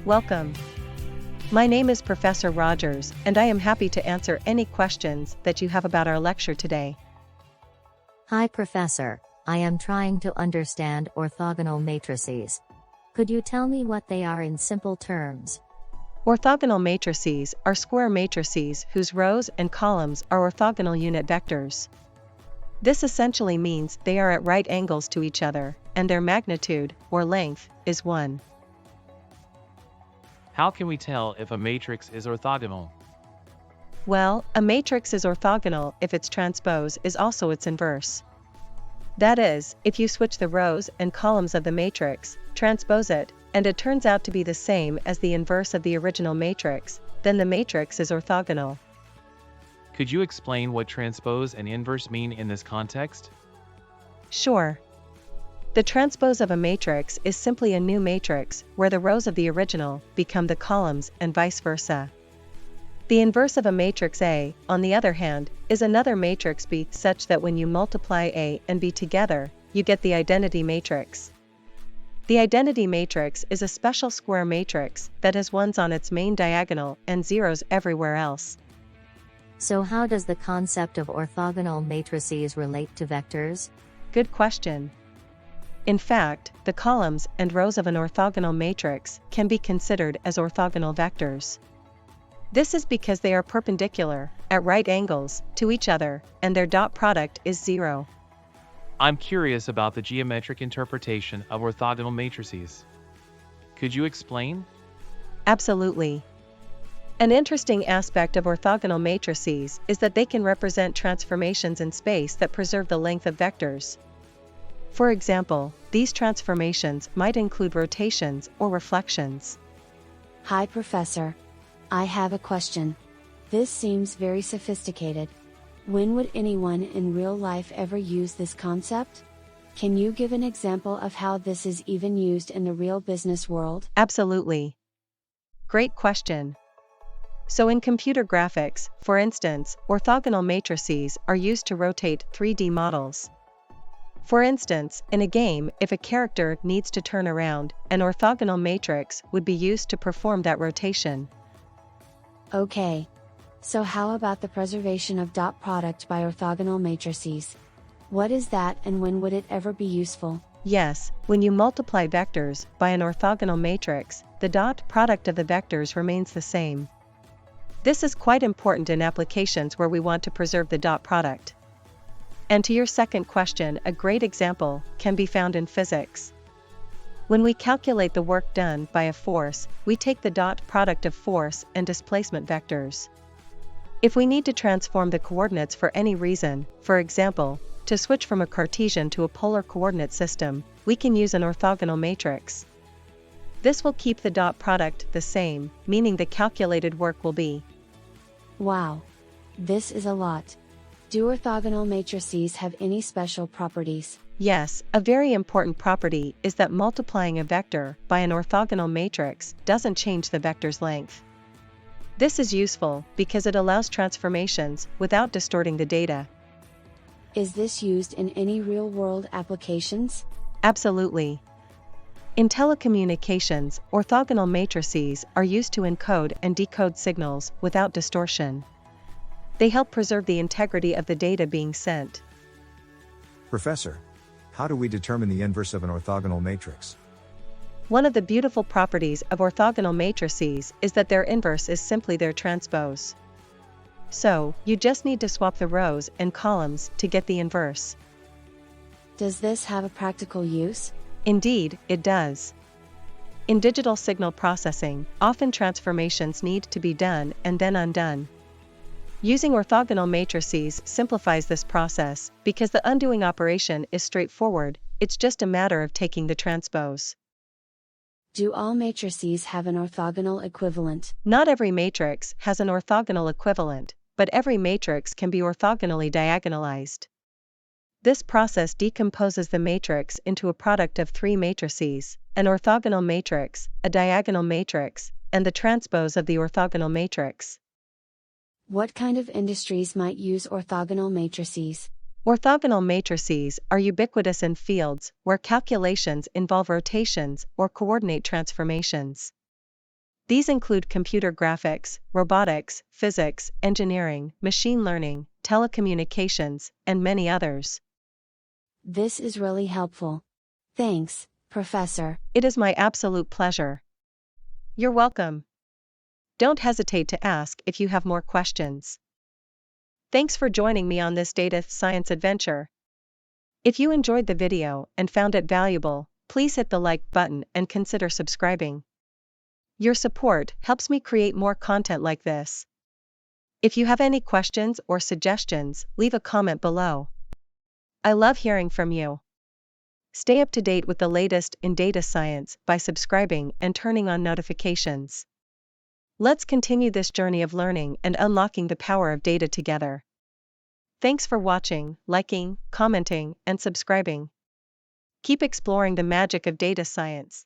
Welcome. My name is Professor Rogers, and I am happy to answer any questions that you have about our lecture today. Hi Professor, I am trying to understand orthogonal matrices. Could you tell me what they are in simple terms? Orthogonal matrices are square matrices whose rows and columns are orthogonal unit vectors. This essentially means they are at right angles to each other, and their magnitude, or length, is 1. How can we tell if a matrix is orthogonal? Well, a matrix is orthogonal if its transpose is also its inverse. That is, if you switch the rows and columns of the matrix, transpose it, and it turns out to be the same as the inverse of the original matrix, then the matrix is orthogonal. Could you explain what transpose and inverse mean in this context? Sure. The transpose of a matrix is simply a new matrix where the rows of the original become the columns and vice versa. The inverse of a matrix A, on the other hand, is another matrix B such that when you multiply A and B together, you get the identity matrix. The identity matrix is a special square matrix that has ones on its main diagonal and zeros everywhere else. So how does the concept of orthogonal matrices relate to vectors? Good question. In fact, the columns and rows of an orthogonal matrix can be considered as orthogonal vectors. This is because they are perpendicular, at right angles, to each other, and their dot product is 0. I'm curious about the geometric interpretation of orthogonal matrices. Could you explain? Absolutely. An interesting aspect of orthogonal matrices is that they can represent transformations in space that preserve the length of vectors. For example, these transformations might include rotations or reflections. Hi Professor. I have a question. This seems very sophisticated. When would anyone in real life ever use this concept? Can you give an example of how this is even used in the real business world? Absolutely. Great question. So in computer graphics, for instance, orthogonal matrices are used to rotate 3D models. For instance, in a game, if a character needs to turn around, an orthogonal matrix would be used to perform that rotation. Okay. So how about the preservation of dot product by orthogonal matrices? What is that and when would it ever be useful? Yes, when you multiply vectors by an orthogonal matrix, the dot product of the vectors remains the same. This is quite important in applications where we want to preserve the dot product. And to your second question, a great example can be found in physics. When we calculate the work done by a force, we take the dot product of force and displacement vectors. If we need to transform the coordinates for any reason, for example, to switch from a Cartesian to a polar coordinate system, we can use an orthogonal matrix. This will keep the dot product the same, meaning the calculated work will be. Wow. This is a lot. Do orthogonal matrices have any special properties? Yes, a very important property is that multiplying a vector by an orthogonal matrix doesn't change the vector's length. This is useful because it allows transformations without distorting the data. Is this used in any real-world applications? Absolutely. In telecommunications, orthogonal matrices are used to encode and decode signals without distortion. They help preserve the integrity of the data being sent. Professor, how do we determine the inverse of an orthogonal matrix? One of the beautiful properties of orthogonal matrices is that their inverse is simply their transpose. So, you just need to swap the rows and columns to get the inverse. Does this have a practical use? Indeed, it does. In digital signal processing, often transformations need to be done and then undone. Using orthogonal matrices simplifies this process because the undoing operation is straightforward, it's just a matter of taking the transpose. Do all matrices have an orthogonal equivalent? Not every matrix has an orthogonal equivalent, but every matrix can be orthogonally diagonalized. This process decomposes the matrix into a product of 3 matrices, an orthogonal matrix, a diagonal matrix, and the transpose of the orthogonal matrix. What kind of industries might use orthogonal matrices? Orthogonal matrices are ubiquitous in fields where calculations involve rotations or coordinate transformations. These include computer graphics, robotics, physics, engineering, machine learning, telecommunications, and many others. This is really helpful. Thanks, Professor. It is my absolute pleasure. You're welcome. Don't hesitate to ask if you have more questions. Thanks for joining me on this data science adventure. If you enjoyed the video and found it valuable, please hit the like button and consider subscribing. Your support helps me create more content like this. If you have any questions or suggestions, leave a comment below. I love hearing from you. Stay up to date with the latest in data science by subscribing and turning on notifications. Let's continue this journey of learning and unlocking the power of data together. Thanks for watching, liking, commenting, and subscribing. Keep exploring the magic of data science.